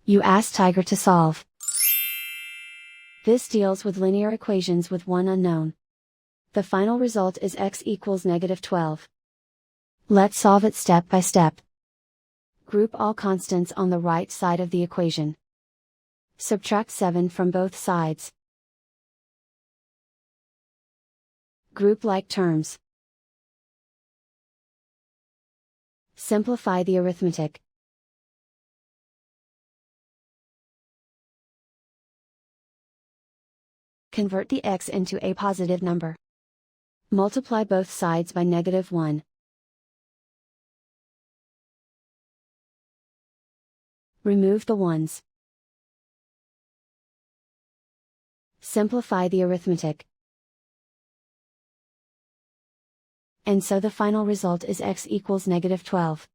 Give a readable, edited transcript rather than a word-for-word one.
You ask Tiger to solve. This deals with linear equations with one unknown. The final result is x equals -12. Let's solve it step by step. Group all constants on the right side of the equation. Subtract 7 from both sides. Group like terms. Simplify the arithmetic. Convert the x into a positive number. Multiply both sides by -1. Remove the ones. Simplify the arithmetic. And so the final result is x equals -12.